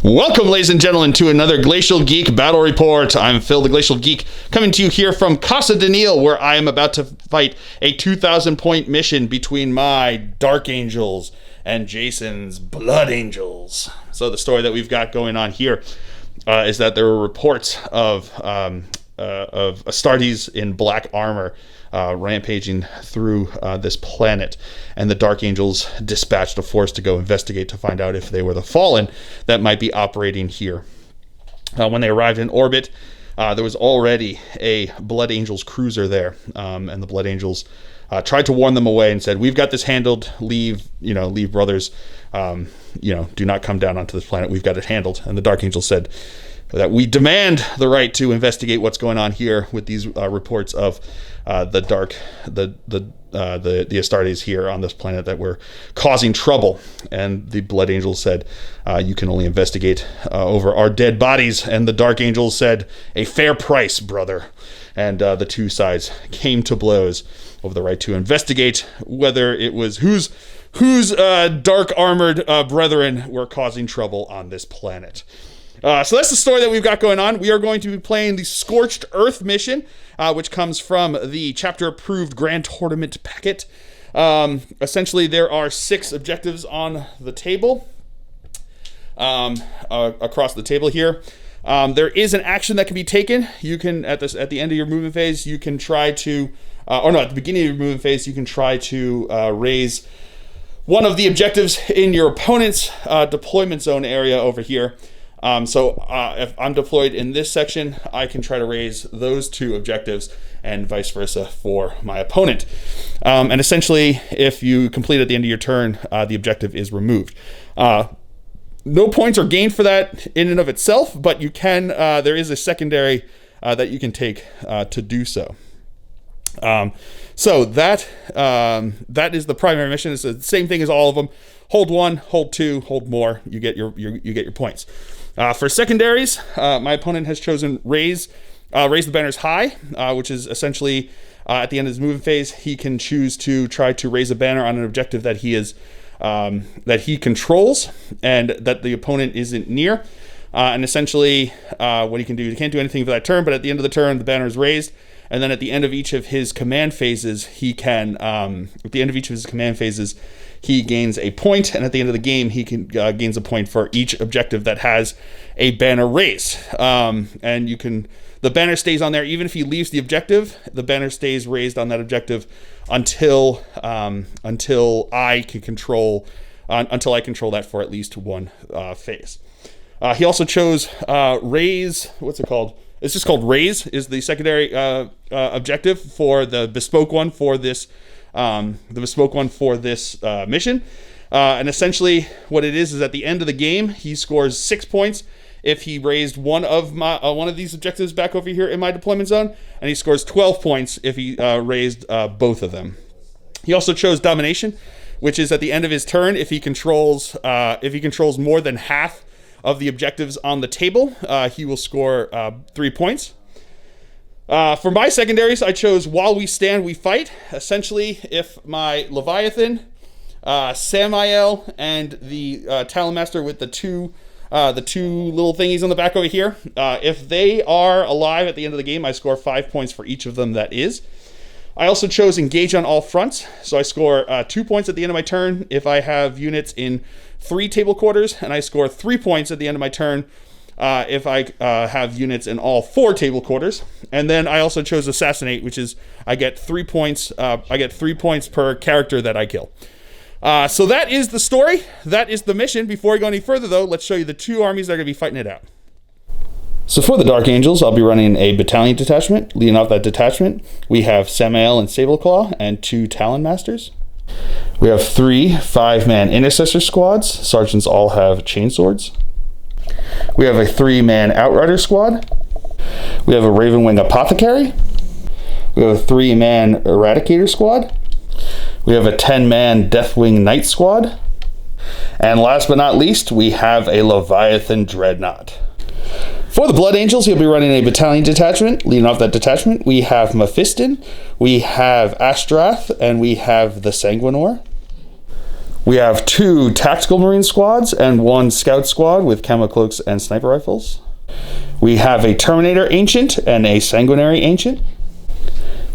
Welcome, ladies and gentlemen, to another Glacial Geek Battle Report. I'm Phil, the Glacial Geek, coming to you here from Casa Daniel, where I am about to fight a 2,000-point mission between my Dark Angels and Jason's Blood Angels. So the story that we've got going on here is that there were reports of Astartes in black armor rampaging through this planet, and the Dark Angels dispatched a force to go investigate to find out if they were the Fallen that might be operating here. When they arrived in orbit, there was already a Blood Angels cruiser there, and the Blood Angels tried to warn them away and said, "We've got this handled. Leave, brothers. Do not come down onto this planet. We've got it handled." And the Dark Angels said that we demand the right to investigate what's going on here with these reports of the Astartes here on this planet that were causing trouble. And the Blood Angels said, you can only investigate over our dead bodies. And the Dark Angels said, a fair price, brother. And the two sides came to blows over the right to investigate whether it was whose dark armored brethren were causing trouble on this planet. So that's the story that we've got going on. We are going to be playing the Scorched Earth mission, which comes from the chapter-approved Grand Tournament packet. Essentially, there are 6 objectives on the table, across the table here. There is an action that can be taken. You can, at the end of your movement phase, you can try to, at the beginning of your movement phase, you can try to raise one of the objectives in your opponent's deployment zone area over here. If I'm deployed in this section, I can try to raise those 2 objectives and vice versa for my opponent. And essentially, if you complete at the end of your turn, the objective is removed. No points are gained for that in and of itself, but you can. There is a secondary that you can take to do so. So that is the primary mission. It's the same thing as all of them. Hold 1, hold 2, hold more. You get your points. For secondaries, my opponent has chosen raise the banners high, which is essentially at the end of his movement phase, he can choose to try to raise a banner on an objective that he controls and that the opponent isn't near. And essentially, what he can do, he can't do anything for that turn, but at the end of the turn, the banner is raised. And then at the end of each of his command phases, he gains a point, and at the end of the game, he can gains a point for each objective that has a banner raised. And the banner stays on there even if he leaves the objective. The banner stays raised on that objective until I control that for at least one phase. He also chose raise. What's it called? It's just called raise. Is the secondary objective for the bespoke one for this. Mission, and essentially what it is at the end of the game, he scores 6 points if he raised one of these objectives back over here in my deployment zone, and he scores 12 points if he raised both of them. He also chose domination, which is at the end of his turn if he controls more than half of the objectives on the table, he will score 3 points. For my secondaries, I chose While We Stand, We Fight. Essentially, if my Leviathan, Samael, and the Talon Master with the two little thingies on the back over here, if they are alive at the end of the game, I score 5 points for each of them that is. I also chose Engage on All Fronts, so I score 2 points at the end of my turn if I have units in 3 table quarters, and I score 3 points at the end of my turn if I have units in all 4 table quarters. And then I also chose Assassinate, which is I get 3 points. I get 3 points per character that I kill. So that is the story. That is the mission. Before we go any further, though, let's show you the 2 armies that are going to be fighting it out. So for the Dark Angels, I'll be running a battalion detachment. Leading off that detachment, we have Samael and Sableclaw and 2 Talon Masters. We have 3 5-man Intercessor squads. Sergeants all have chainswords. We have a 3-man Outrider squad. We have a Ravenwing Apothecary. We have a 3-man Eradicator squad. We have a 10-man Deathwing Knight squad. And last but not least, we have a Leviathan Dreadnought. For the Blood Angels, you'll be running a battalion detachment. Leading off that detachment, we have Mephiston, we have Ashtrath, and we have the Sanguinor. We have 2 tactical marine squads and 1 scout squad with camo cloaks and sniper rifles. We have a Terminator Ancient and a Sanguinary Ancient.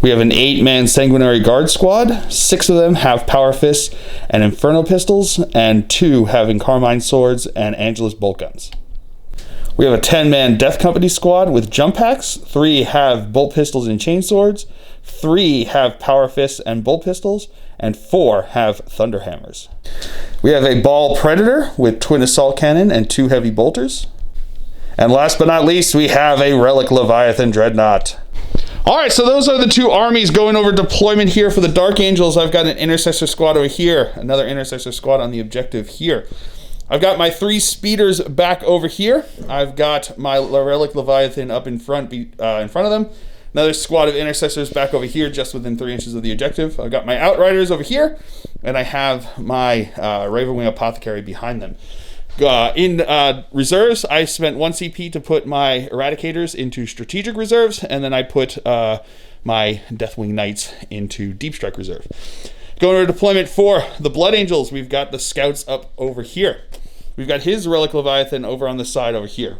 We have an 8-man Sanguinary Guard squad. 6 of them have Power Fists and Inferno Pistols, and 2 have Carmine Swords and Angelus Bolt Guns. We have a 10-man Death Company squad with Jump Packs. 3 have Bolt Pistols and Chain Swords. 3 have Power Fists and Bolt Pistols, and 4 have Thunder Hammers. We have a Baal Predator with Twin Assault Cannon and 2 Heavy Bolters. And last but not least, we have a Relic Leviathan Dreadnought. All right, so those are the 2 armies going over deployment here for the Dark Angels. I've got an Intercessor squad over here, another Intercessor squad on the objective here. I've got my 3 speeders back over here. I've got my Relic Leviathan up in front of them. Another squad of Intercessors back over here, just within 3 inches of the objective. I've got my Outriders over here, and I have my Ravenwing Apothecary behind them. In reserves, I spent 1 CP to put my Eradicators into strategic reserves, and then I put my Deathwing Knights into Deep Strike reserve. Going over deployment for the Blood Angels, we've got the Scouts up over here. We've got his Relic Leviathan over on the side over here.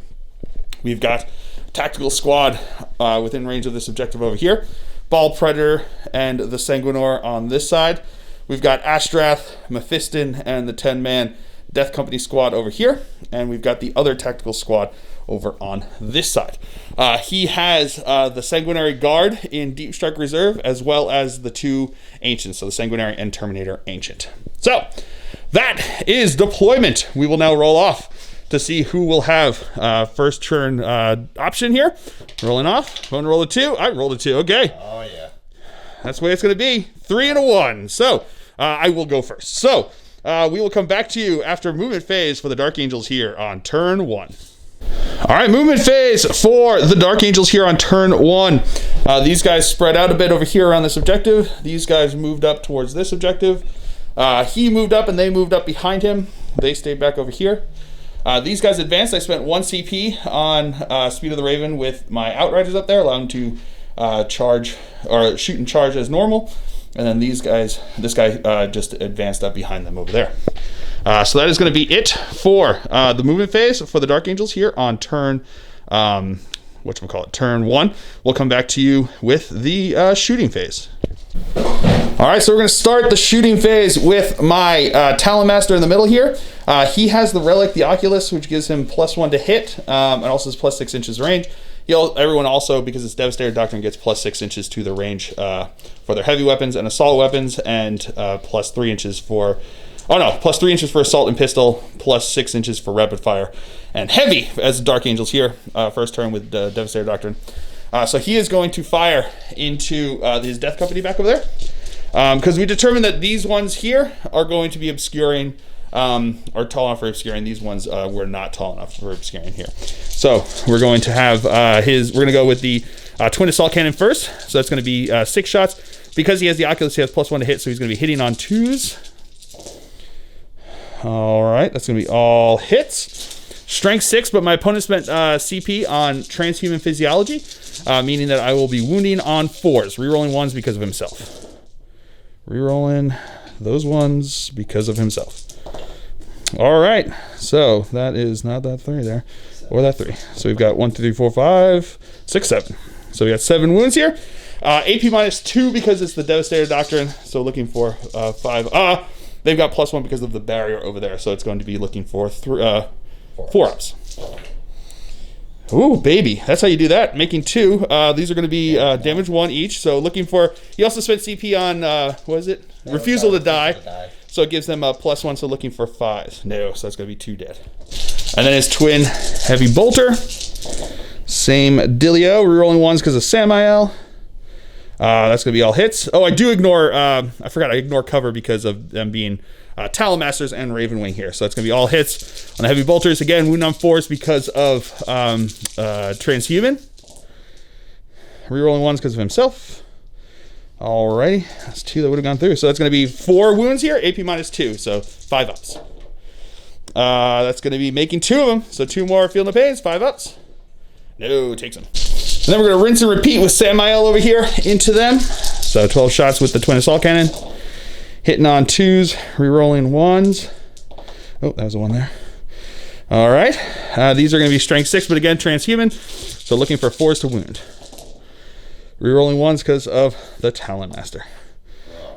We've got Tactical Squad within range of this objective over here. Baal Predator and the Sanguinor on this side. We've got Ashtrath, Mephiston, and the 10-man Death Company squad over here, and we've got the other tactical squad over on this side. He has the Sanguinary Guard in Deep Strike Reserve, as well as the 2 Ancients, so the Sanguinary and Terminator Ancient. So, that is deployment. We will now roll off to see who will have first turn option here. Rolling off. I'm going to roll a 2. I rolled a 2. Okay. Oh, yeah. That's the way it's going to be. 3 and a 1. So, I will go first. So, we will come back to you after movement phase for the Dark Angels here on turn 1. All right, movement phase for the Dark Angels here on turn 1. These guys spread out a bit over here around this objective. These guys moved up towards this objective. He moved up and they moved up behind him. They stayed back over here. These guys advanced. I spent 1 CP on Speed of the Raven with my Outriders up there, allowing them to charge or shoot and charge as normal. And then this guy just advanced up behind them over there. So that is going to be it for the movement phase for the Dark Angels here on turn, turn 1. We'll come back to you with the shooting phase. All right, so we're going to start the shooting phase with my Talon Master in the middle here. He has the Relic, the Oculus, which gives him +1 to hit, and also has +6 inches range. Everyone also, because it's Devastator Doctrine, gets +6 inches to the range for their heavy weapons and assault weapons, and +3 inches for, +3 inches for assault and pistol, +6 inches for rapid fire, and heavy as Dark Angels here, first turn with Devastator Doctrine. So he is going to fire into his Death Company back over there, because we determined that these ones here are going to be obscuring, are tall enough for obscuring. These ones were not tall enough for obscuring here. So we're going to have we're going to go with the Twin Assault Cannon first. So that's going to be 6 shots. Because he has the Oculus, he has +1 to hit, so he's going to be hitting on 2s. All right, that's going to be all hits. Strength 6, but my opponent spent CP on Transhuman Physiology, meaning that I will be wounding on 4s, rerolling 1s because of himself. Rerolling those 1s because of himself. All right, so that is not that 3 there, or that 3. So we've got 1, 2, 3, 4, 5, 6, 7. So we got 7 wounds here. AP -2 because it's the Devastator Doctrine, so looking for 5. They've got +1 because of the barrier over there, so it's going to be looking for 4 ups. Ooh, baby. That's how you do that. Making 2. These are going to be damage 1 each. So looking for... He also spent CP on, what is it? Refusal to die. So it gives them a +1, so looking for 5. No, so that's going to be 2 dead. And then his twin heavy bolter. Same dealio. Rerolling 1s because of Samael. That's going to be all hits. Oh, I do ignore... I forgot I ignore cover because of them being... Talon Masters and Ravenwing here. So that's going to be all hits on the heavy bolters. Again, wound on 4s because of Transhuman. Rerolling 1s because of himself. Alrighty. That's 2 that would have gone through. So that's going to be 4 wounds here. AP -2. So 5 ups. That's going to be making 2 of them. So 2 more Field of Pains. 5 ups. No, takes them. And then we're going to rinse and repeat with Samael over here into them. So 12 shots with the Twin Assault Cannon. hitting on 2s, rerolling 1s. Oh, that was a 1 there. All right, these are going to be strength 6, but again, transhuman. So looking for 4s to wound. Rerolling 1s because of the Talon Master.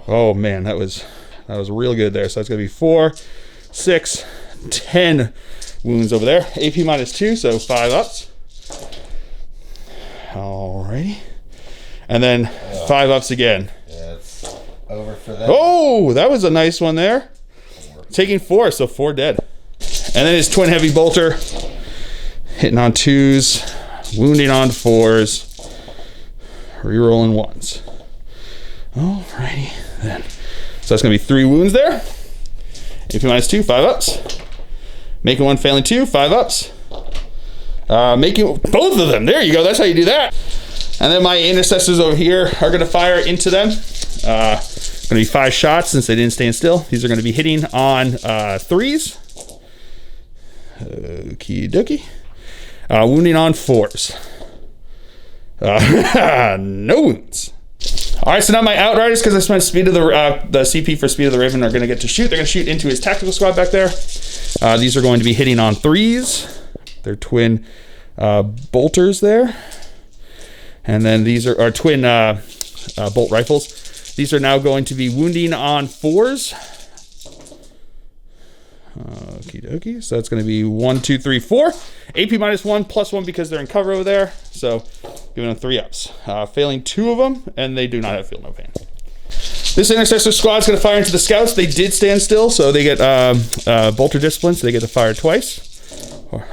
Oh man, that was real good there. So that's going to be 4, 6, 10 wounds over there. AP -2, so 5 ups. Alrighty. And then 5 ups again. Yeah, it's over for that. Oh, that was a nice one there. 4. Taking 4, so 4 dead. And then his twin heavy bolter. Hitting on 2s, wounding on 4s, rerolling 1s. Alrighty then. So that's going to be 3 wounds there. AP -2, 5 ups. Making 1, failing 2, 5 ups. Making both of them. There you go. That's how you do that. And then my intercessors over here are going to fire into them. Going to be 5 shots since they didn't stand still. These are going to be hitting on 3s. Okie dokie. Wounding on 4s. No wounds. All right, so now my Outriders, because I spent speed of the CP for Speed of the Raven, are going to get to shoot. They're going to shoot into his tactical squad back there. These are going to be hitting on 3s. They're twin bolters there. And then these are our twin bolt rifles. These are now going to be wounding on 4s. Okie dokie. So that's going to be 1, 2, 3, 4. AP -1, +1 because they're in cover over there. So giving them 3 ups. Failing 2 of them, and they do not have Feel No Pain. This intercessor squad is going to fire into the scouts. They did stand still, so they get bolter discipline, so they get to fire twice.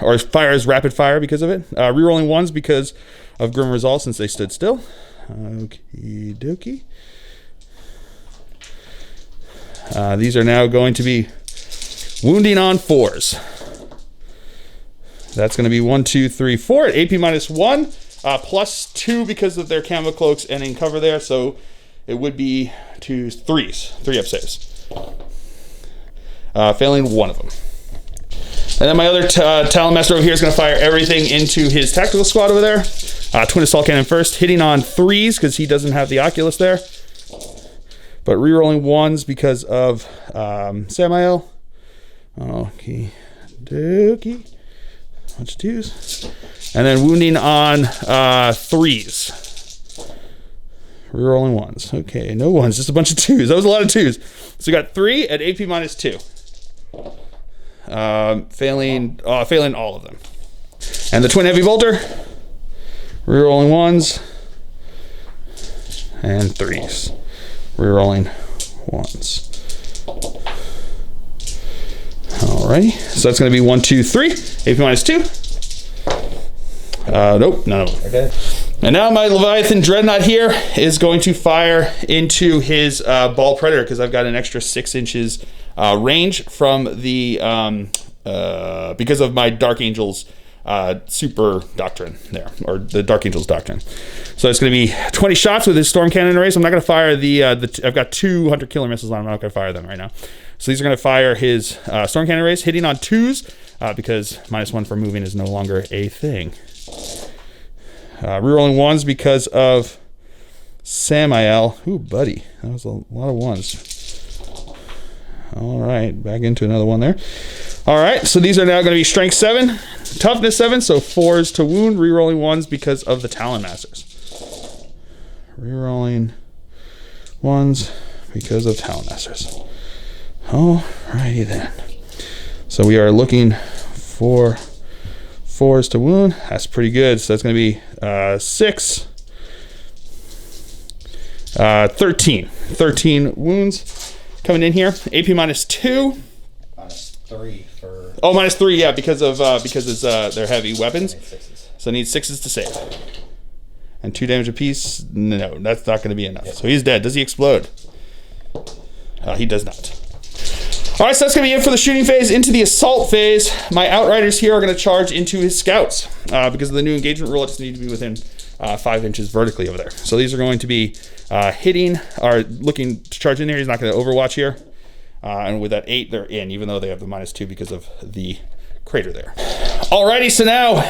Or fire as rapid fire because of it. Rerolling 1s because of Grim Resolve since they stood still. Okie dokie. These are now going to be wounding on 4s. That's going to be 1, 2, 3, 4 at AP -1, +2 because of their camo cloaks and in cover there. So it would be 2s, 3s, 3 up saves. Failing 1 of them. And then my other Talon Master over here is going to fire everything into his tactical squad over there. Twin Assault Cannon first, hitting on 3s because he doesn't have the Oculus there. But rerolling 1s because of Samael. Okie dokie. Bunch of 2s. And then wounding on 3s. Rerolling 1s. Okay, no 1s, just a bunch of 2s. That was a lot of 2s. So we got 3 at AP -2. Failing all of them. And the twin heavy bolter. Rerolling 1s. And 3s. Rerolling 1s. Alrighty, so that's going to be 1, 2, 3. AP -2. Nope, none of them. Okay. And now my Leviathan Dreadnought here is going to fire into his Ball Predator because I've got an extra 6 inches range from the because of my Dark Angels super doctrine there, or the Dark Angels doctrine. So it's going to be 20 shots with his Storm Cannon array. So I'm not going to fire the I've got 2 Hunter Killer missiles on. I'm not going to fire them right now. So these are going to fire his Storm Cannon arrays, hitting on 2s because -1 for moving is no longer a thing. Rerolling 1s because of Samael. Ooh, buddy, that was a lot of 1s. All right, back into another one there. All right, so these are now going to be Strength 7, Toughness 7, so 4s to wound, rerolling 1s because of the Talon Masters. Rerolling 1s because of Talon Masters. All righty then. So we are looking for 4s to wound. That's pretty good. So that's going to be 6, 13. 13 wounds coming in here. AP -2. -3 for. Oh, -3, yeah, because it's they're heavy weapons. So need 6s to save. And 2 damage apiece. No, that's not going to be enough. Yep. So he's dead. Does he explode? He does not. All right, so that's going to be it for the shooting phase. Into the assault phase, my Outriders here are going to charge into his scouts. Because of the new engagement rule, I just need to be within 5 inches vertically over there. So these are going to be hitting, or looking to charge in there. He's not going to overwatch here. And with that 8, they're in, even though they have the -2 because of the crater there. Alrighty, so now,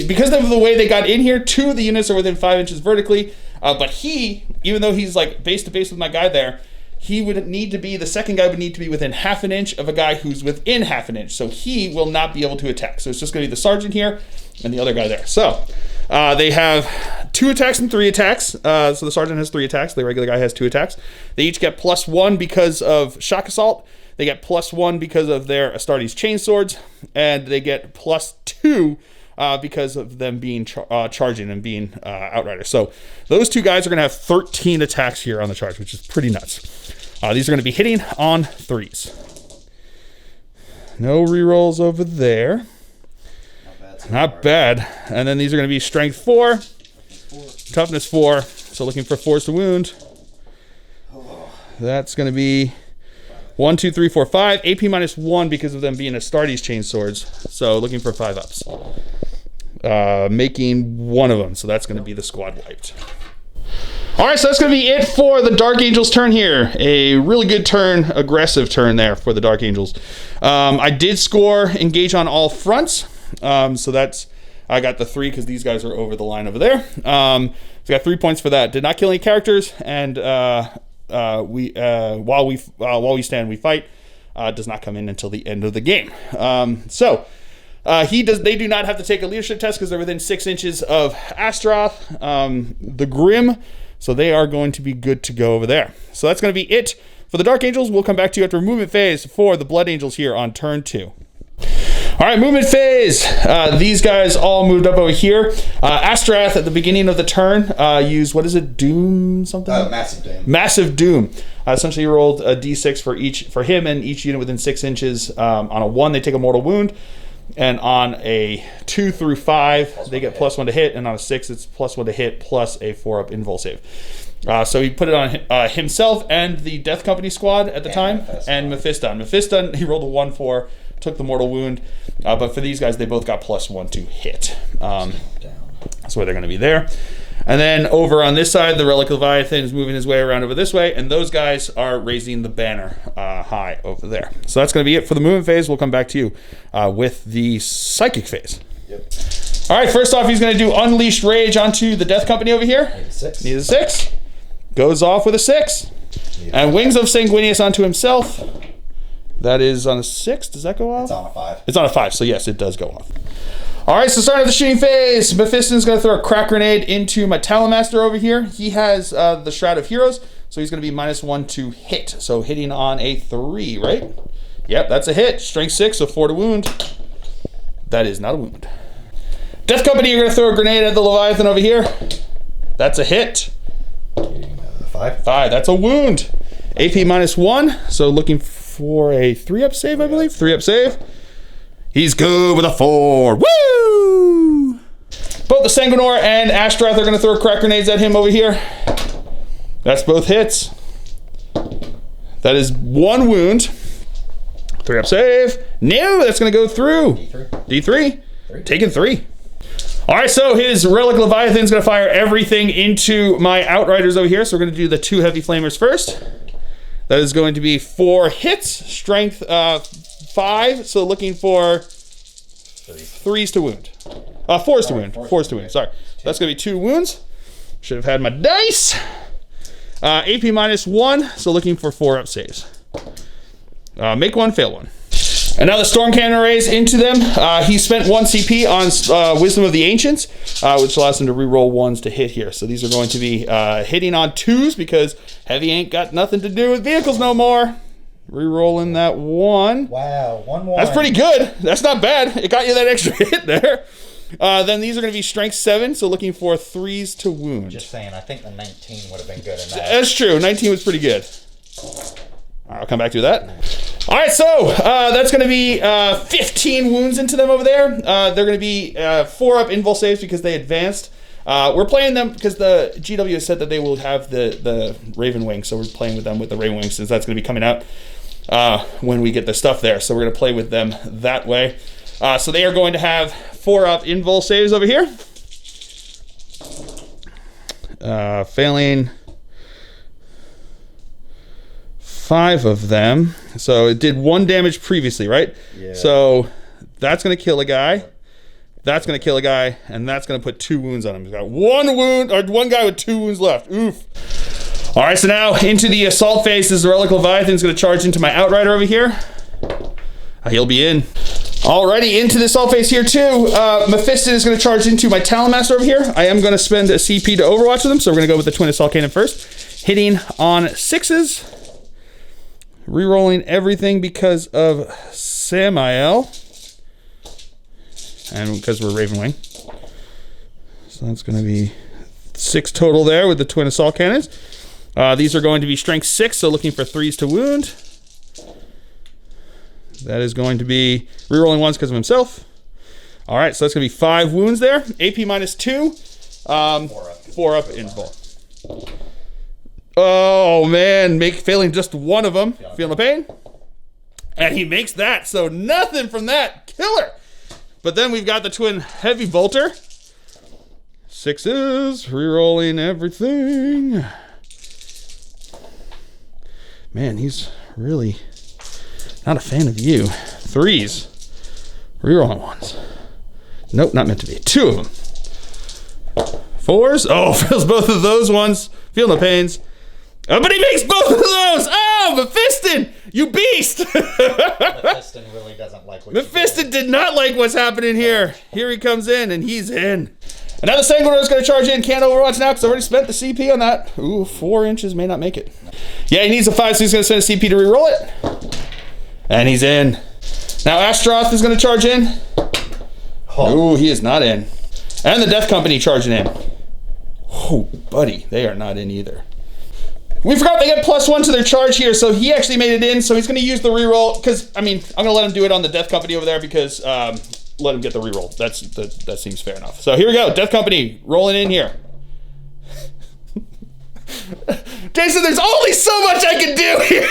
because of the way they got in here, 2 of the units are within 5 inches vertically. But he, even though he's like base to base with my guy there, he would need to be, the second guy would need to be within half an inch of a guy who's within half an inch. So he will not be able to attack. So it's just going to be the sergeant here and the other guy there. So they have 2 attacks and 3 attacks. So the sergeant has 3 attacks. The regular guy has 2 attacks. They each get +1 because of shock assault. They get +1 because of their Astartes chainswords. And they get +2 because of them being charging and being outriders. So those 2 guys are going to have 13 attacks here on the charge, which is pretty nuts. These are going to be hitting on 3s. No rerolls over there. Not bad. And then these are going to be strength 4, toughness 4. So looking for 4s to wound. That's going to be 1, 2, 3, 4, 5. AP -1 because of them being Astartes chainswords. So looking for 5 ups. Making 1 of them. So that's going to be the squad wiped. All right, so that's going to be it for the Dark Angels turn here. A really good turn, aggressive turn there for the Dark Angels. I did score engage on all fronts. So that's, I got the 3 because these guys are over the line over there. So I got 3 points for that. Did not kill any characters, and while we stand, we fight. Does not come in until the end of the game. They do not have to take a leadership test because they're within 6 inches of Astaroth, the Grim. So they are going to be good to go over there. So that's going to be it for the Dark Angels. We'll come back to you after movement phase for the Blood Angels here on turn 2. All right, movement phase. These guys all moved up over here. Astaroth at the beginning of the turn used, what is it, Doom something? Massive Doom. Massive Doom. Essentially, you rolled a d6 for him and each unit within 6 inches. On a 1, they take a mortal wound. And on a 2 through 5, they get +1 to hit. And on a 6, it's +1 to hit plus a 4-up invul save. So he put it on himself and the Death Company squad at the time. And Mephiston. Mephiston, he rolled a 1-4, took the mortal wound. But for these guys, they both got +1 to hit. That's why they're going to be there. And then over on this side, the Relic Leviathan is moving his way around over this way, and those guys are raising the banner high over there. So that's going to be it for the movement phase. We'll come back to you with the psychic phase. Yep. All right, first off, he's going to do Unleashed Rage onto the Death Company over here. Need a 6. Needs a 6. Goes off with a 6. And Wings of Sanguinius onto himself. That is on a 6. Does that go off? It's on a 5. It's on a 5, so yes, it does go off. All right, so starting the shooting phase, Mephiston's going to throw a crack grenade into my Talonmaster over here. He has the Shroud of Heroes, so he's going to be -1 to hit. So hitting on a 3, right? Yep, that's a hit. Strength 6, so 4 to wound. That is not a wound. Death Company, you're going to throw a grenade at the Leviathan over here. That's a hit. 5. 5, that's a wound. AP -1, so looking for a 3-up save, I believe. 3-up save. He's good with a 4. Woo! Both the Sanguinor and Astaroth are going to throw crack grenades at him over here. That's both hits. That is 1 wound. 3-up save. No, that's going to go through. D3. Taking 3. All right, so his Relic Leviathan's going to fire everything into my Outriders over here. So we're going to do the 2 Heavy Flamers first. That is going to be 4 hits. Strength 5, so looking for 3s to wound. 4s to wound. 4s to wound, sorry. That's going to be 2 wounds. Should have had my dice. AP -1, so looking for 4-up saves. Make 1, fail 1. And now the Storm Cannon arrays into them. He spent 1 CP on Wisdom of the Ancients, which allows him to reroll 1s to hit here. So these are going to be hitting on 2s because Heavy ain't got nothing to do with vehicles no more. Rerolling that 1. Wow, 1-1. That's pretty good. That's not bad. It got you that extra hit there. Then these are going to be Strength 7, so looking for 3s to wound. Just saying, I think the 19 would have been good enough. That's true. 19 was pretty good. All right, I'll come back to that. All right, so that's going to be 15 wounds into them over there. They're going to be 4-up invul saves because they advanced. We're playing them because the GW has said that they will have the Raven Wing, so we're playing with them with the Raven Wing since that's going to be coming out when we get the stuff there. So we're going to play with them that way. So they are going to have 4-up invul saves over here. Failing 5 of them. So it did 1 damage previously, right? Yeah. So that's going to kill a guy. That's going to kill a guy, and that's going to put 2 wounds on him. He's got 1 wound, or 1 guy with 2 wounds left. Oof. All right, so now into the assault phase. This Relic Leviathan's going to charge into my Outrider over here. He'll be in. Alrighty, into the assault phase here too. Mephiston is going to charge into my Talonmaster over here. I am going to spend a CP to Overwatch with him, so we're going to go with the Twin Assault Cannon first. Hitting on 6s. Rerolling everything because of Samael. And because we're Ravenwing. So that's going to be 6 total there with the Twin Assault Cannons. These are going to be Strength 6, so looking for 3s to wound. That is going to be rerolling 1s because of himself. All right, so that's going to be 5 wounds there. AP -2. 4 up in ball. Oh, man. Failing just one of them. Feeling the pain. And he makes that, so nothing from that. Killer. But then we've got the Twin Heavy Bolter. 6s. Rerolling everything. Man, he's really... not a fan of you. 3s. Rerolling 1s. Nope, not meant to be. 2 of them. 4s. Oh, feels both of those ones. Feel no pains. But he makes both of those. Oh, Mephiston, you beast. Mephiston really doesn't like what Mephiston did not like what's happening here. Here he comes in, and he's in. And now the Sanguinior is going to charge in. Can't Overwatch now because I already spent the CP on that. Ooh, 4 inches may not make it. Yeah, he needs a 5, so he's going to send a CP to reroll it. And he's in. Now Astartes is going to charge in. Oh, he is not in. And the Death Company charging in. Oh, buddy, they are not in either. We forgot they get +1 to their charge here, so he actually made it in, so he's going to use the reroll, because, I mean, I'm going to let him do it on the Death Company over there, because let him get the reroll. That seems fair enough. So here we go, Death Company, rolling in here. Jason, there's only so much I can do here.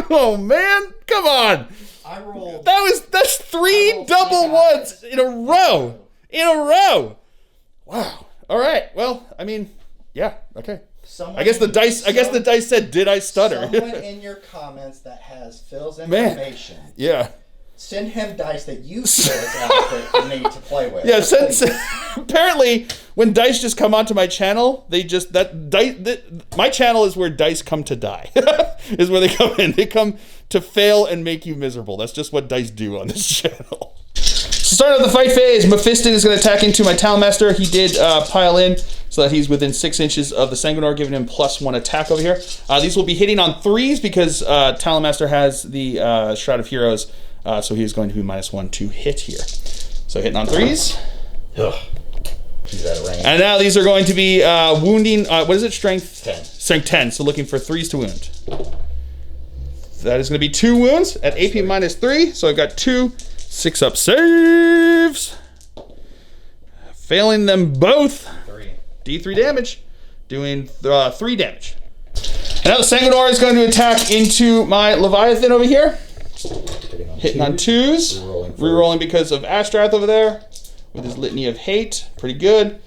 Oh, man, come on. I rolled. That's 3 double 1s in a row. Wow. All right. Well, I mean, yeah. Okay. I guess the dice said, "Did I stutter?" Someone in your comments that has Phil's information. Man. Yeah. Send him dice that you feel is adequate for me to play with. Yeah. Apparently, when dice just come onto my channel, they just my channel is where dice come to die. Is where they come in. They come to fail and make you miserable. That's just what dice do on this channel. So starting out the fight phase, Mephiston is going to attack into my Talonmaster. He did pile in so that he's within 6 inches of the Sanguinior, giving him +1 attack over here. These will be hitting on 3s because Talonmaster has the Shroud of Heroes, so he is going to be -1 to hit here. So hitting on 3s. Ugh. He's out of range. And now these are going to be wounding, what is it, strength? 10. Strength 10, so looking for 3s to wound. That is going to be 2 wounds at AP -3, so I've got 2 6-up saves. Failing them both. 3. D3 damage. Doing 3 damage. And now the Sanguinior is going to attack into my Leviathan over here. Hitting on 2s. Rerolling because of Astartes over there. With his Litany of Hate. Pretty good.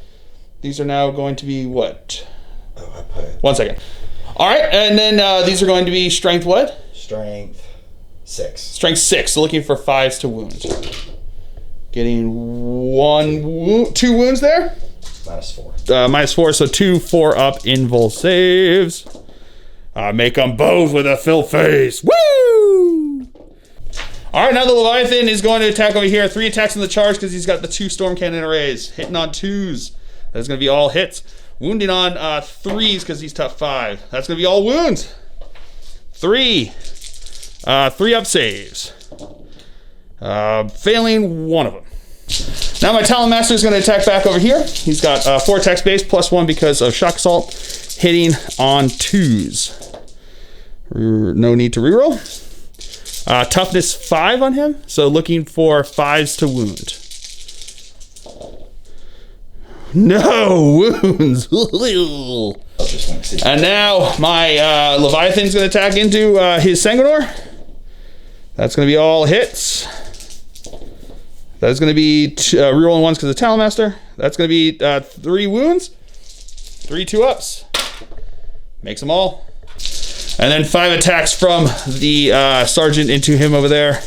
These are now going to be what? Oh, I put it. 1 second. Alright, and then these are going to be strength what? Strength 6. Strength 6, so looking for 5s to wound. Getting 2 wounds there. -4. -4, so 2 4-up invul saves. Make them both with a fill face. Woo! Alright, now the Leviathan is going to attack over here. 3 attacks in the charge because he's got the 2 storm cannon arrays. Hitting on 2s. That's going to be all hits. Wounding on 3s because he's tough 5. That's going to be all wounds. 3. 3-up saves. Failing 1 of them. Now my Talonmaster is going to attack back over here. He's got 4 attack space +1 because of Shock Assault. Hitting on 2s. No need to reroll. Toughness 5 on him, so looking for 5s to wound. No wounds. And now my Leviathan's going to attack into his Sanguinior. That's going to be all hits. That's going to be rerolling 1s because of Talonmaster. That's going to be 3 wounds. 3 2-ups. Makes them all. And then 5 attacks from the Sergeant into him over there.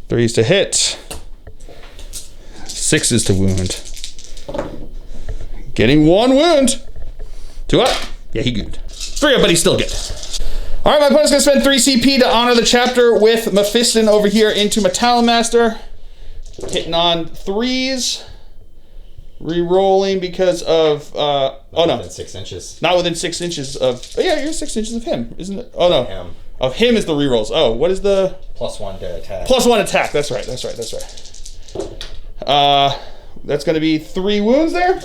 3s to hit. 6s to wound. Getting 1 wound. 2 up. Yeah, he good. 3 up, but he's still good. All right, my opponent's gonna spend 3 CP to honor the chapter with Mephiston over here into my Talonmaster. Hitting on 3s. Re-rolling because of, Within 6 inches. Not within 6 inches of, oh yeah, you're 6 inches of him, isn't it? Oh no. Him. Of him is the re-rolls. Oh, what is the? +1 to attack. +1 attack, that's right. That's gonna be 3 wounds there.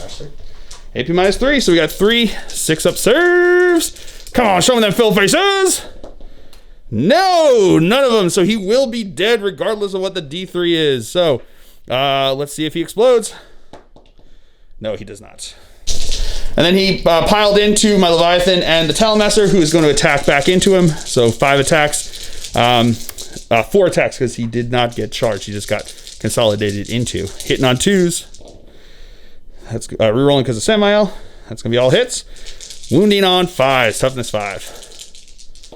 AP -3, so we got 3 6-up serves. Come on, show me them fill faces. No, none of them. So he will be dead regardless of what the D3 is. So let's see if he explodes. No, he does not. And then he piled into my Leviathan and the Talonmaster, who is going to attack back into him. So 5 attacks. 4 attacks because he did not get charged. He just got consolidated into. Hitting on 2s. That's rerolling because of Samael. That's going to be all hits. Wounding on 5s. Toughness 5.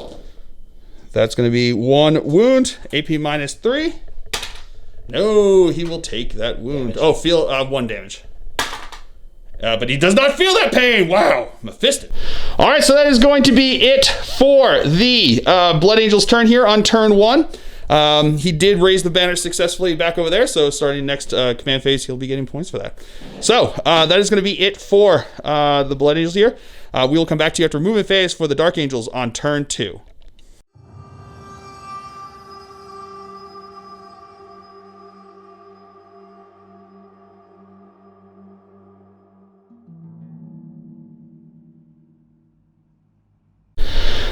That's going to be 1 wound. AP -3. No, he will take that wound. Damage. Oh, feel 1 damage. But he does not feel that pain. Wow, Mephiston. All right, so that is going to be it for the Blood Angel's turn here on turn 1. He did raise the banner successfully back over there, so starting next command phase, he'll be getting points for that. So that is going to be it for the Blood Angels here. We will come back to you after movement phase for the Dark Angels on turn 2.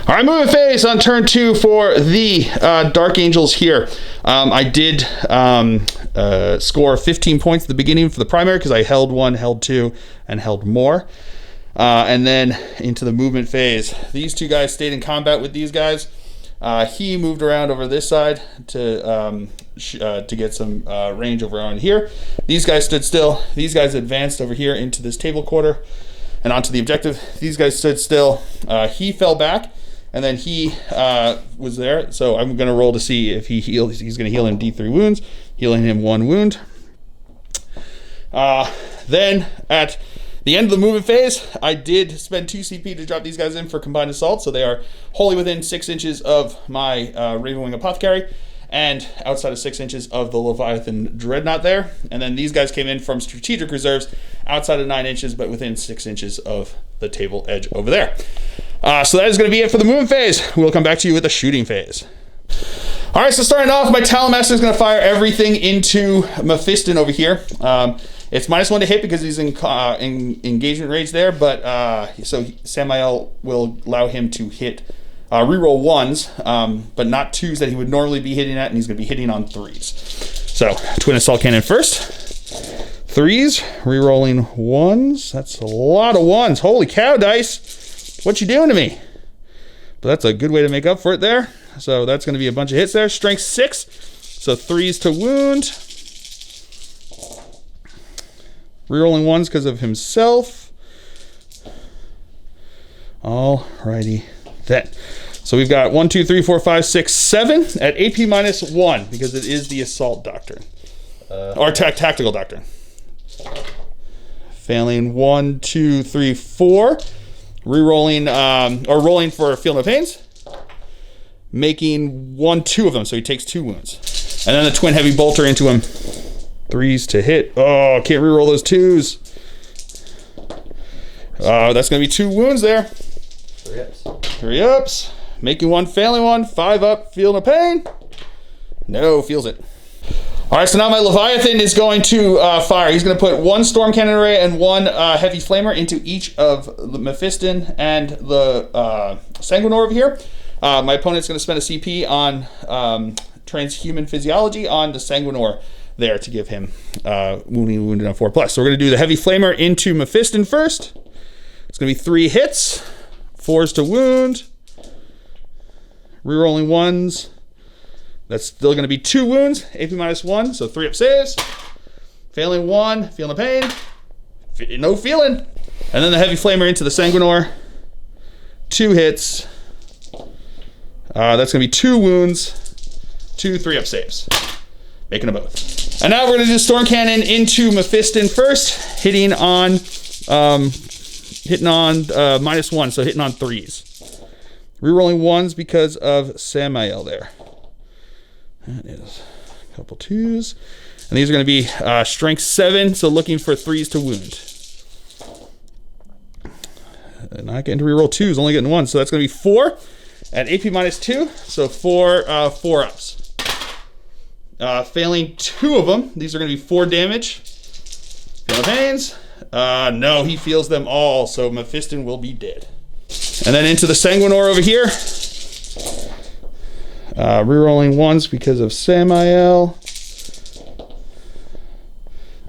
All right, movement phase on turn 2 for the Dark Angels here. I did score 15 points at the beginning for the primary because I held 1, held 2, and held more. And then into the movement phase. These 2 guys stayed in combat with these guys. He moved around over this side to get some range over on here. These guys stood still. These guys advanced over here into this table quarter and onto the objective. These guys stood still. He fell back. And then he was there, so I'm going to roll to see if he heals. He's going to heal him D3 wounds, healing him 1 wound. Then at the end of the movement phase, I did spend 2 CP to drop these guys in for combined assault, so they are wholly within 6 inches of my Ravenwing Apothecary, and outside of 6 inches of the Leviathan Dreadnought there. And then these guys came in from strategic reserves, outside of 9 inches, but within 6 inches of the table edge over there. So that is going to be it for the movement phase. We'll come back to you with the shooting phase. All right, so starting off, my Talonmaster is going to fire everything into Mephiston over here. It's -1 to hit because he's in engagement range there, but so Samael will allow him to hit reroll 1s, but not 2s that he would normally be hitting at, and he's going to be hitting on 3s. So Twin Assault Cannon first. 3s, rerolling 1s. That's a lot of 1s. Holy cow, dice. What you doing to me? But that's a good way to make up for it there. So that's going to be a bunch of hits there. Strength 6. So 3s to wound. Rerolling 1s because of himself. Alrighty then. So we've got 1, 2, 3, 4, 5, 6, 7 at AP -1 because it is the Assault Doctrine. Or Tactical Doctrine. Failing 1, 2, 3, 4. Rerolling, or rolling for Feel No Pains. Making 1, 2 of them, so he takes 2 wounds. And then the Twin Heavy Bolter into him. 3s to hit. Oh, can't reroll those 2s. That's going to be 2 wounds there. 3 ups. 3 ups. Making 1, failing 1. 5 up, Feel No Pain. No, feels it. All right, so now my Leviathan is going to fire. He's going to put 1 Storm Cannon Array and 1 Heavy Flamer into each of the Mephiston and the Sanguinor over here. My opponent's going to spend a CP on Transhuman Physiology on the Sanguinor there to give him wounded on 4+. So we're going to do the Heavy Flamer into Mephiston first. It's going to be 3 hits, 4s to wound, rerolling 1s. That's still going to be 2 wounds, AP -1, so 3 up saves. Failing 1, feeling the pain. No feeling. And then the Heavy Flamer into the Sanguinor. 2 hits. That's going to be 2 wounds, 2 3-up saves. Making them both. And now we're going to do Storm Cannon into Mephiston first, hitting on hitting on -1, so hitting on 3s. Rerolling 1s because of Samael there. That is a couple 2s. And these are going to be strength 7, so looking for 3s to wound. Not getting to reroll 2s, only getting 1, so that's going to be 4 at AP -2, so 4 4-ups. Failing 2 of them, these are going to be 4 damage. Feel the pains? No, he feels them all, so Mephiston will be dead. And then into the Sanguinor over here. Rerolling 1s because of Samael.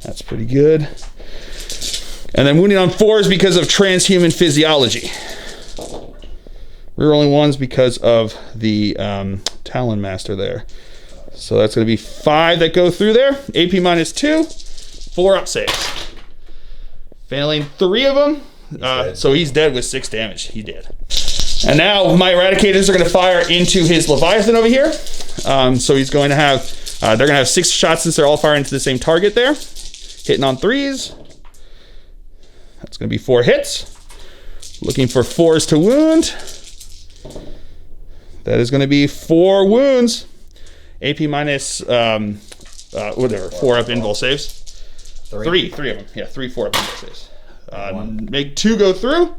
That's pretty good. And then wounding on 4s because of transhuman physiology. Rerolling 1s because of the Talon Master there. So that's going to be 5 that go through there. AP -2, 4-up saves. Failing 3 of them. So he's dead with 6 damage. He did. And now my Eradicators are going to fire into his Leviathan over here. So he's going to have, they're going to have 6 shots since they're all firing into the same target there. Hitting on 3s. That's going to be 4 hits. Looking for 4s to wound. That is going to be 4 wounds. AP minus, whatever, 4-up invul saves. 3 of them. Yeah, 3 4-up invul saves. Make 2 go through.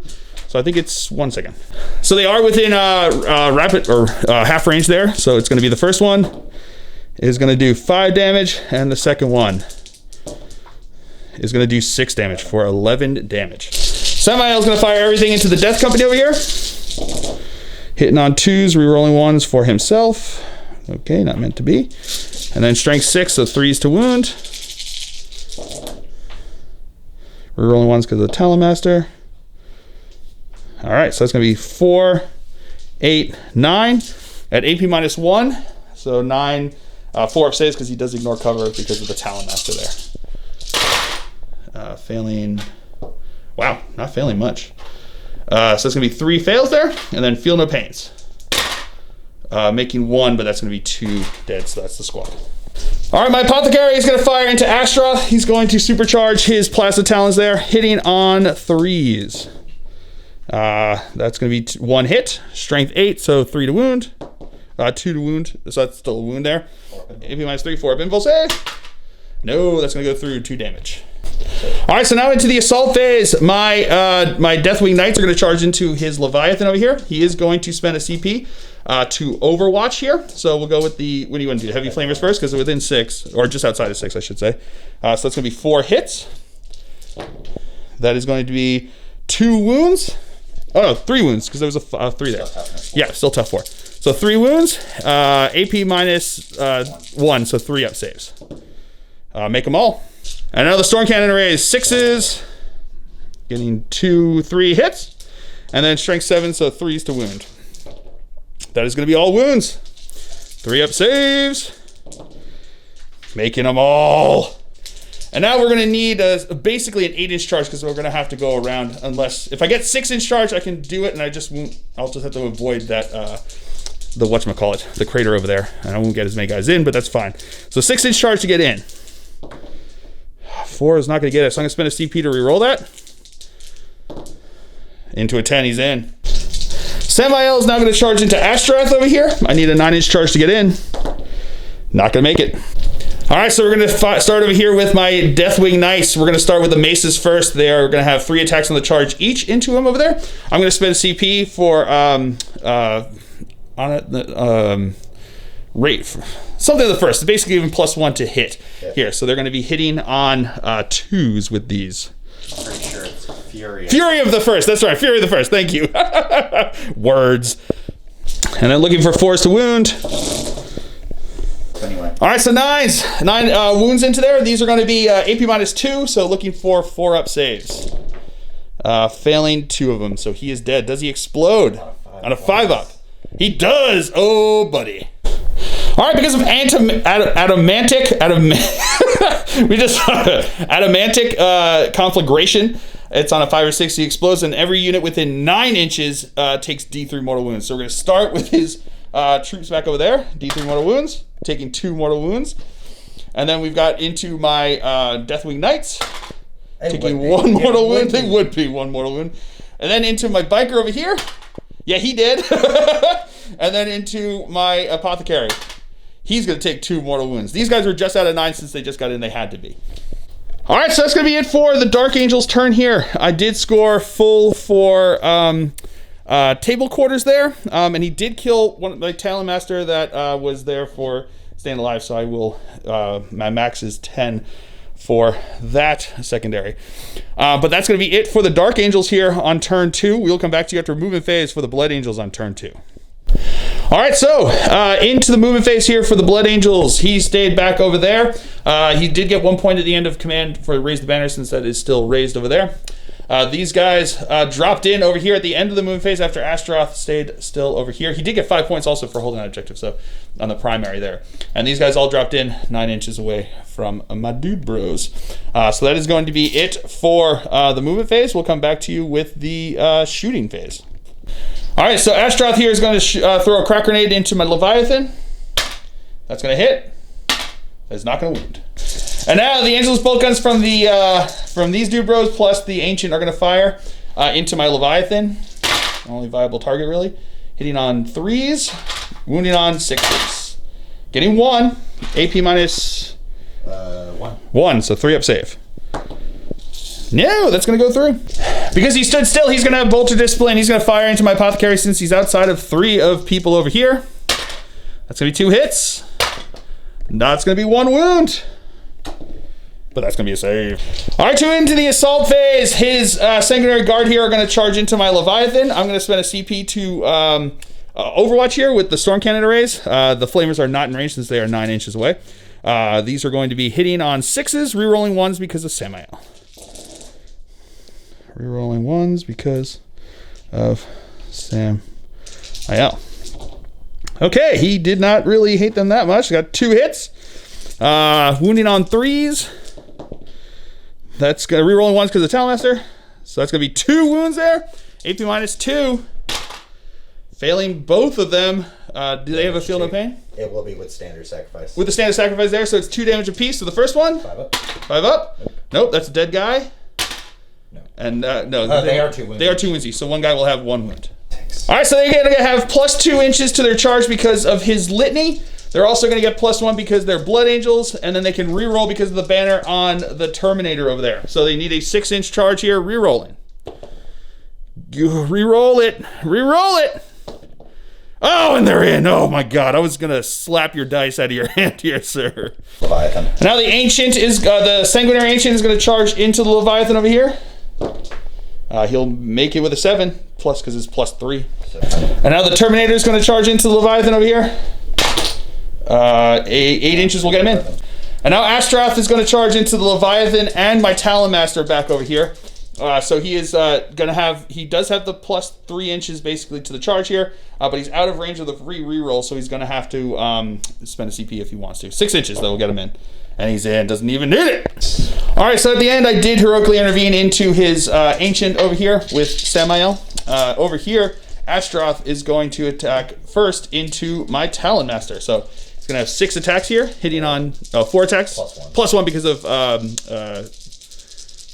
So I think it's 1 second. So they are within rapid or half range there. So it's going to be the first one is going to do 5 damage, and the second one is going to do 6 damage for 11 damage. Samael is going to fire everything into the Death Company over here. Hitting on 2s, rerolling 1s for himself. Okay, not meant to be. And then strength 6, so 3s to wound. Rerolling 1s because of the Talon Master. All right, so that's going to be 4, 8, 9 at AP -1. So 9, 4-up saves because he does ignore cover because of the Talon Master there. Failing, wow, not failing much. So it's going to be 3 fails there, and then feel no pains. Making 1, but that's going to be 2 dead, so that's the squad. All right, my Apothecary is going to fire into Astra. He's going to supercharge his Plasma Talons there, hitting on 3s. That's going to be 1 hit, strength 8, so 3 to wound. 2 to wound, so that's still a wound there. AP -3, 4-up invul save. No, that's going to go through 2 damage. All right, so now into the assault phase. My Deathwing Knights are going to charge into his Leviathan over here. He is going to spend a CP to Overwatch here. So we'll go with the, what do you want to do? Heavy Flamers first, because they're within 6, or just outside of 6, I should say. So that's going to be 4 hits. That is going to be 2 wounds. Oh no, 3 wounds, because there was a 3 there. Yeah, still tough 4. So 3 wounds, AP -1, so 3-up saves. Make them all. And now the Storm Cannon array is 6s, getting 2, 3 hits, and then strength 7, so 3s to wound. That is going to be all wounds. 3-up saves, making them all. And now we're going to need basically an 8-inch charge because we're going to have to go around. Unless if I get 6-inch charge, I can do it, and I just won't. I'll just have to avoid that the whatchamacallit, the crater over there, and I won't get as many guys in, but that's fine. So 6-inch charge to get in. 4 is not going to get it, so I'm going to spend a CP to reroll that. Into a 10, he's in. Samael is now going to charge into Astartes over here. I need a 9-inch charge to get in. Not going to make it. All right, so we're going to start over here with my Deathwing Knights. We're going to start with the Maces first. They are going to have 3 attacks on the charge each into them over there. I'm going to spend a CP for rate for something of the first. Basically, even +1 to hit here. So they're going to be hitting on 2s with these. I'm pretty sure it's Fury. Fury of the First. That's right, Fury of the First. Thank you. Words. And then looking for 4s to wound. Anyway. All right, so 9s. 9 wounds into there. These are going to be AP -2, so looking for 4-up saves. Failing 2 of them, so he is dead. Does he explode? On a 5-up. He does. Oh, buddy. All right, because of adamantic conflagration, it's on a 5 or 6. He explodes, and every unit within 9 inches takes D3 mortal wounds. So we're going to start with his troops back over there. D3 mortal wounds, taking 2 mortal wounds. And then we've got into my Deathwing Knights, taking one mortal wound. They would be one mortal wound. And then into my biker over here. Yeah, he did. And then into my apothecary. He's going to take 2 mortal wounds. These guys were just out of 9 since they just got in. They had to be. All right, so that's going to be it for the Dark Angel's turn here. I did score full for table quarters there. And he did kill one of my Talon Master that was there for staying alive. So I will, my max is 10 for that secondary. But that's going to be it for the Dark Angels here on turn 2. We'll come back to you after movement phase for the Blood Angels on turn 2. All right, so into the movement phase here for the Blood Angels. He stayed back over there. He did get 1 point at the end of command for raise the banner since that is still raised over there. These guys dropped in over here at the end of the movement phase after Astartes stayed still over here. He did get 5 points also for holding that objective, so on the primary there. And these guys all dropped in 9 inches away from my dude bros. So that is going to be it for the movement phase. We'll come back to you with the shooting phase. All right, so Astartes here is going to throw a crack grenade into my Leviathan. That's going to hit. That's not going to wound. And now the Angel's bolt guns from these dude bros plus the Ancient are going to fire into my Leviathan. Only viable target, really. Hitting on 3s, wounding on 6s. Getting 1, AP minus 1, so 3 up save. No, that's going to go through. Because he stood still, he's going to have Bolter Discipline. He's going to fire into my Apothecary since he's outside of 3 of people over here. That's going to be 2 hits. That's going to be 1 wound. But that's going to be a save. All right, into the assault phase. His Sanguinary Guard here are going to charge into my Leviathan. I'm going to spend a CP to Overwatch here with the Storm Cannon arrays. The Flamers are not in range since they are 9 inches away. These are going to be hitting on 6s, rerolling 1s because of Samael. Rerolling 1s because of Samael. Okay, he did not really hate them that much. Got 2 hits. Wounding on 3s. That's going to rerolling 1s because of Talon Master. So that's going to be 2 wounds there. AP minus 2. Failing both of them. Do they have a Feel No Pain? It will be with Standard Sacrifice. With the Standard Sacrifice there, so it's 2 damage apiece. So the first one. 5 up. 5 up. Nope, that's a dead guy. No. And no. They are 2 wounds. They are 2 wounds each, so one guy will have 1 wound. Thanks. All right, so they're going to have plus 2 inches to their charge because of his litany. They're also going to get plus 1 because they're Blood Angels, and then they can reroll because of the banner on the Terminator over there. So they need a 6-inch charge here, rerolling. You reroll it. Reroll it. Oh, and they're in. Oh, my God. I was going to slap your dice out of your hand here, sir. Leviathan. Now the Ancient is, the Sanguinary Ancient is going to charge into the Leviathan over here. He'll make it with a 7, plus because it's plus 3. And now the Terminator is going to charge into the Leviathan over here. 8 inches will get him in. And now Astartes is going to charge into the Leviathan and my Talon Master back over here. So he is going to have, he does have the plus 3 inches basically to the charge here, but he's out of range of the free reroll, so he's going to have to spend a CP if he wants to. 6 inches, that will get him in. And he's in, doesn't even need it. All right, so at the end, I did heroically intervene into his Ancient over here with Samael. Over here, Astartes is going to attack first into my Talon Master. So he's going to have 6 attacks here, hitting on 4 attacks. Plus 1 because of,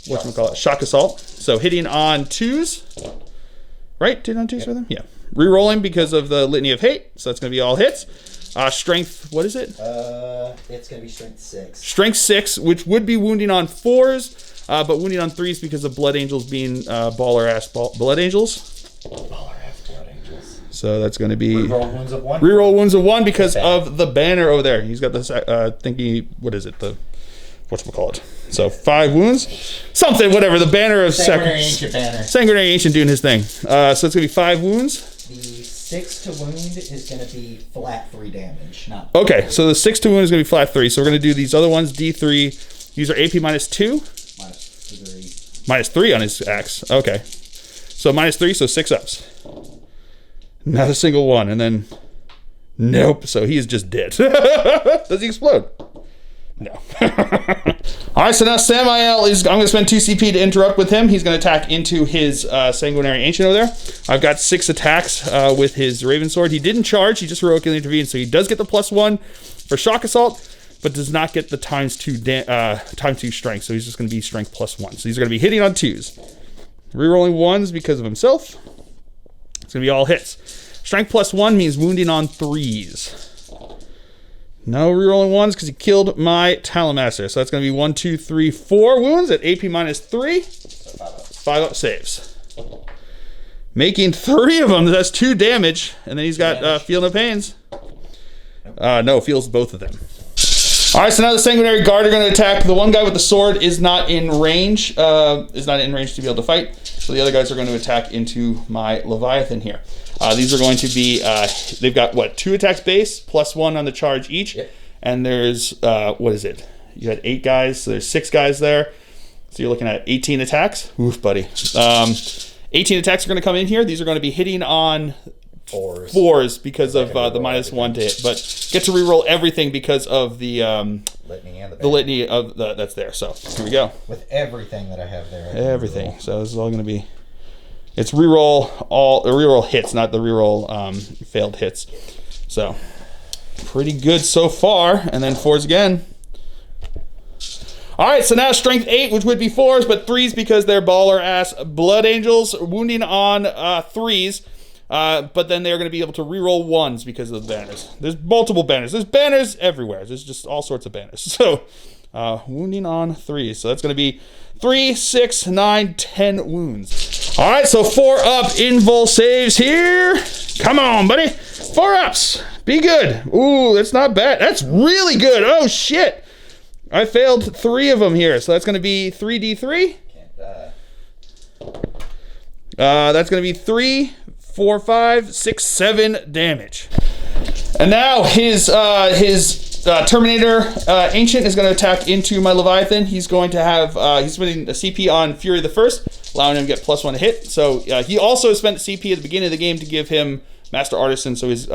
whatchamacallit, Shock Assault. So hitting on 2s. Right? Hitting on 2s for them? Yeah. Rerolling because of the Litany of Hate. So that's going to be all hits. Strength, what is it? It's going to be Strength 6. Strength 6, which would be wounding on 4s, but wounding on 3s because of Blood Angels being baller-ass Blood Angels. Baller-ass Blood Angels. So that's going to be... Reroll wounds of 1. Reroll wounds of 1 because of the banner over there. He's got this, thingy, what is it? The... whatchamacallit. So 5 wounds. Something, whatever. The banner of Sanguinary Ancient banner. Sanguinary Ancient doing his thing. So it's going to be 5 wounds. The 6 to wound is going to be flat 3 damage. Not Okay, so the 6 to wound is going to be flat 3. So we're going to do these other ones. D3. These are AP minus 2. Minus 3. Minus 3 on his axe. Okay. So minus 3, so 6 ups. Not a single one. And then... nope. So he is just dead. Does he explode? No. All right, so now Samael is... I'm going to spend 2 CP to interrupt with him. He's going to attack into his Sanguinary Ancient over there. I've got 6 attacks with his Raven Sword. He didn't charge. He just heroically intervened, so he does get the plus 1 for Shock Assault. but does not get the times 2 strength. So he's just going to be strength +1. So these are going to be hitting on 2s. Rerolling 1s because of himself. It's going to be all hits. Strength +1 means wounding on 3s. No rerolling 1s because he killed my Talonmaster. So that's going to be 1, 2, 3, 4 wounds at AP -3. 5 up saves. Making 3 of them. That's 2 damage. And then he's got Feel No Pains. No, feels both of them. All right, so now the Sanguinary Guard are going to attack. The one guy with the sword is not in range. To be able to fight. So the other guys are going to attack into my Leviathan here. These are going to be, they've got, what, 2 attacks base, +1 on the charge each. Yep. And there's, what is it? You had 8 guys, so there's 6 guys there. So you're looking at 18 attacks. Oof, buddy. 18 attacks are going to come in here. These are going to be hitting on 4s because of the -1 to hit. But get to reroll everything because of the litany of that's there. So here we go. With everything that I have there. Everything. So this is all going to be... It's reroll hits, not the reroll failed hits. So pretty good so far. And then 4s again. All right, so now strength 8, which would be 4s, but 3s because they're baller ass Blood Angels, wounding on 3s. But then they're going to be able to reroll 1s because of the banners. There's multiple banners. There's banners everywhere. There's just all sorts of banners. So wounding on 3s. So that's going to be 3, 6, 9, 10 wounds. All right, so 4 up invul saves here. Come on, buddy. 4 ups. Be good. Ooh, that's not bad. That's really good. Oh, shit. I failed 3 of them here. So that's going to be 3d3. Can't die. That's going to be 3, 4, 5, 6, 7 damage. And now his Terminator Ancient is going to attack into my Leviathan. He's going to have, he's spending a CP on Fury the First, allowing him to get +1 to hit. So he also spent CP at the beginning of the game to give him Master Artisan, so his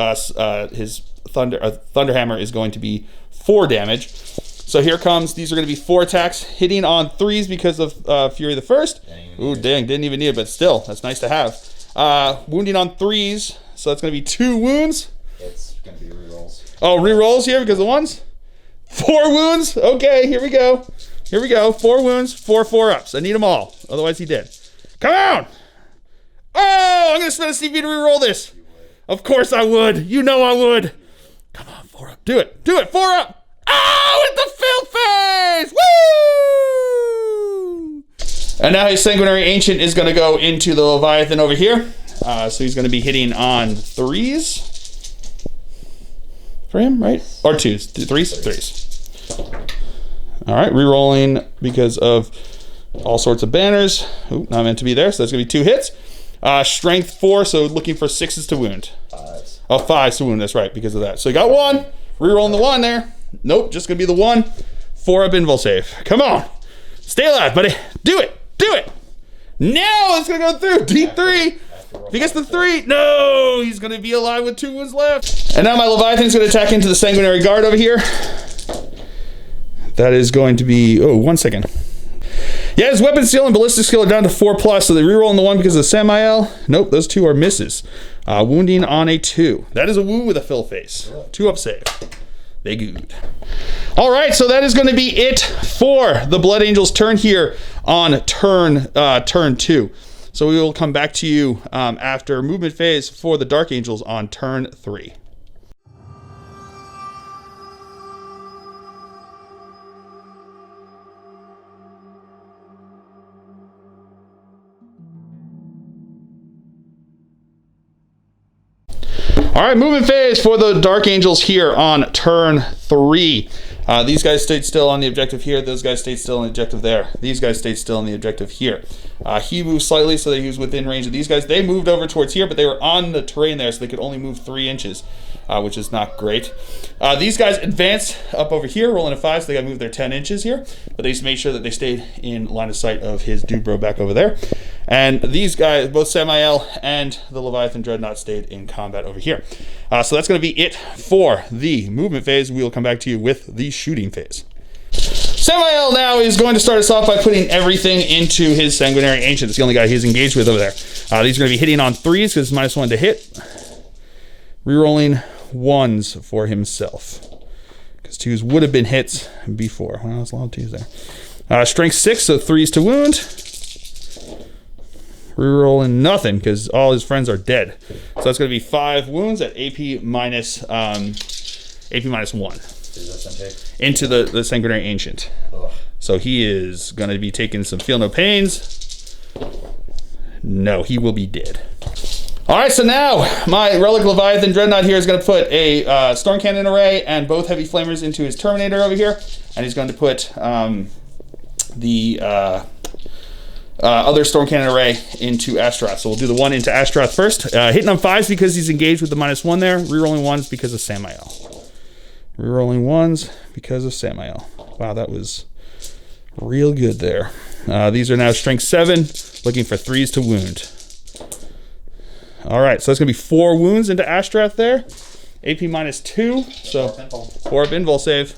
Thunder Hammer is going to be 4 damage. So here comes, these are going to be 4 attacks, hitting on 3s because of Fury the First. Ooh, dang, didn't even need it, but still, that's nice to have. Wounding on 3s, so that's going to be 2 wounds. It's going to be rerolls. Oh, rerolls here because of 1s? 4 wounds? Okay, here we go. Here we go. 4 wounds, 4 ups. I need them all. Otherwise, he did. Come on! Oh, I'm going to spend a CP to reroll this. Of course I would. You know I would. Come on, 4 up. Do it. Do it. 4 up. Oh, with the fill phase! Woo! And now his Sanguinary Ancient is going to go into the Leviathan over here. So he's going to be hitting on 3s. For him, right? Or 2s. 3s? 3s. All right, re-rolling because of all sorts of banners. Ooh, not meant to be there, so that's going to be 2 hits. Strength 4, so looking for 6s to wound. 5s. Oh, 5s to wound, that's right, because of that. So you got 1. Re-rolling the 1 there. Nope, just going to be the 1. 4 up invul save. Come on. Stay alive, buddy. Do it. Do it. No, it's going to go through. D3. If he gets the 3, no, he's going to be alive with 2 wounds left. And now my Leviathan's going to attack into the Sanguinary Guard over here. That is going to be, oh, 1 second. Yeah, his weapon skill and ballistic skill are down to 4+, so they reroll on the 1 because of Samael. Nope, those 2 are misses. Wounding on a 2. That is a wound with a fill face. 2 up save. They good. All right, so that is going to be it for the Blood Angels' turn here on turn 2. So we will come back to you after movement phase for the Dark Angels on turn 3. All right, movement phase for the Dark Angels here on turn 3. These guys stayed still on the objective here. Those guys stayed still on the objective there. These guys stayed still on the objective here. He moved slightly so that he was within range of these guys. They moved over towards here, but they were on the terrain there, so they could only move 3 inches, which is not great. These guys advanced up over here, rolling a 5, so they got to move their 10 inches here. But they just made sure that they stayed in line of sight of his dude bro back over there. And these guys, both Samael and the Leviathan Dreadnought, stayed in combat over here. So that's going to be it for the movement phase. We will come back to you with the shooting phase. Samael now is going to start us off by putting everything into his Sanguinary Ancient. It's the only guy he's engaged with over there. These are going to be hitting on 3s because it's -1 to hit. Rerolling 1s for himself. because 2s would have been hits before. Well, there's a lot of 2s there. Strength 6, so 3s to wound. Rerolling nothing because all his friends are dead. So that's going to be 5 wounds at AP minus 1 into the Sanguinary Ancient. Ugh. So he is going to be taking some feel no pains. No, he will be dead. All right, so now my Relic Leviathan Dreadnought here is going to put a Storm Cannon array and both Heavy Flamers into his Terminator over here. And he's going to put the other Storm Cannon array into Astartes. So we'll do the one into Astartes first. Hitting on 5s because he's engaged with the -1 there. Rerolling 1s because of Samael. Rerolling 1s because of Samael. Wow, that was real good there. These are now Strength 7, looking for 3s to wound. All right, so that's going to be 4 wounds into Astartes there. AP -2, so 4 up invul save.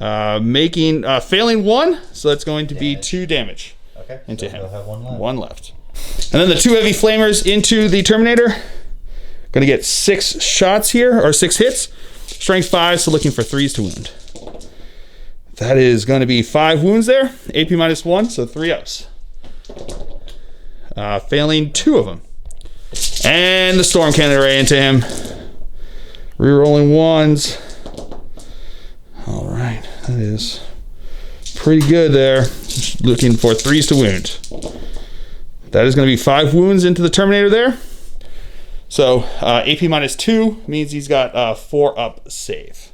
Failing 1, so that's going to be 2 damage into him. Have 1 left. 1 left. And then the 2 Heavy Flamers into the Terminator. Going to get 6 shots here, or 6 hits. Strength 5, so looking for 3s to wound. That is going to be 5 wounds there. AP -1, so 3 ups. Failing 2 of them. And the Storm Cannon array into him. Rerolling 1s. All right, that is pretty good there. Looking for 3s to wound. That is going to be 5 wounds into the Terminator there. So AP -2 means he's got a 4 up save.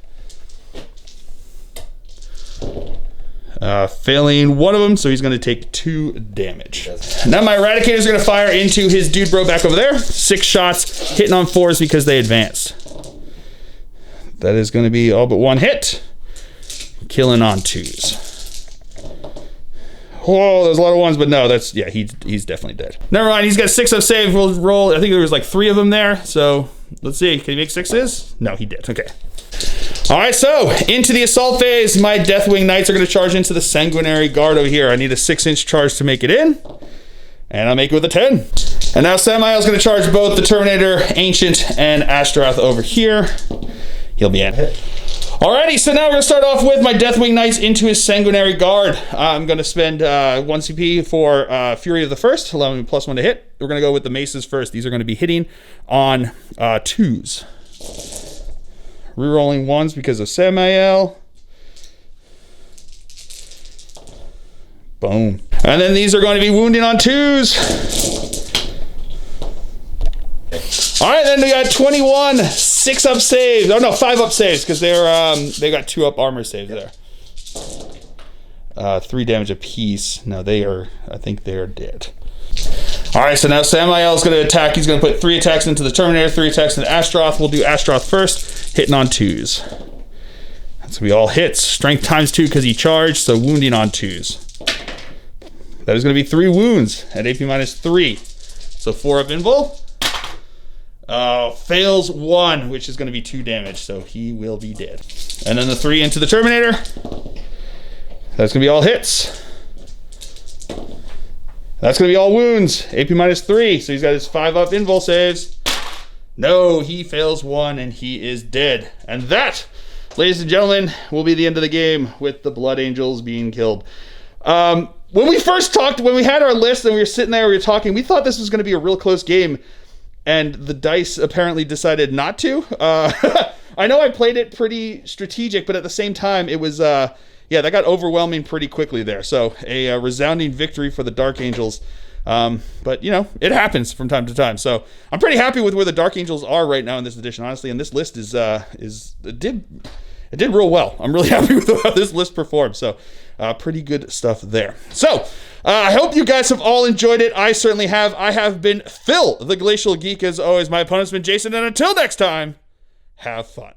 Failing 1 of them, so he's going to take 2 damage. Now my Eradicator's going to fire into his dude bro back over there. 6 shots, hitting on 4s because they advanced. That is going to be all but 1 hit. Killing on 2s. Whoa, there's a lot of 1s, but no, that's, yeah, he's definitely dead. Never mind, he's got 6 up save. We'll roll, I think there was like 3 of them there, so let's see. Can he make 6s? No, he did, okay. All right, so into the assault phase, my Deathwing Knights are going to charge into the Sanguinary Guard over here. I need a 6-inch charge to make it in, and I'll make it with a 10. And now Samael's going to charge both the Terminator, Ancient, and Astartes over here. He'll be in. Alrighty, so now we're going to start off with my Deathwing Knights into his Sanguinary Guard. I'm going to spend 1 CP for Fury of the First, allowing me +1 to hit. We're going to go with the Maces first. These are going to be hitting on 2s. Rerolling 1s because of Samael. Boom. And then these are going to be wounding on 2s. All right, then we got 21 6-up saves. Oh no, 5-up saves because they're they got 2-up armor saves there. 3 damage apiece. No, they are. I think they are dead. All right, so now Samael is going to attack. He's going to put 3 attacks into the Terminator, 3 attacks into Astartes. We'll do Astartes first, hitting on 2s. That's going to be all hits. Strength ×2 because he charged, so wounding on 2s. That is going to be 3 wounds at AP -3. So 4 up invul. Fails 1, which is going to be 2 damage, so he will be dead. And then the 3 into the Terminator. That's going to be all hits. That's going to be all wounds. AP -3, so he's got his 5-up invul saves. No, he fails 1, and he is dead. And that, ladies and gentlemen, will be the end of the game with the Blood Angels being killed. When we first talked, when we had our list and we were sitting there, we were talking, we thought this was going to be a real close game. And the dice apparently decided not to. I know I played it pretty strategic, but at the same time, it was, yeah, that got overwhelming pretty quickly there. So a resounding victory for the Dark Angels. But, you know, it happens from time to time. So I'm pretty happy with where the Dark Angels are right now in this edition, honestly. And this list it did real well. I'm really happy with how this list performed. So pretty good stuff there. So I hope you guys have all enjoyed it. I certainly have. I have been Phil, the Glacial Geek, as always. My opponent's been Jason. And until next time, have fun.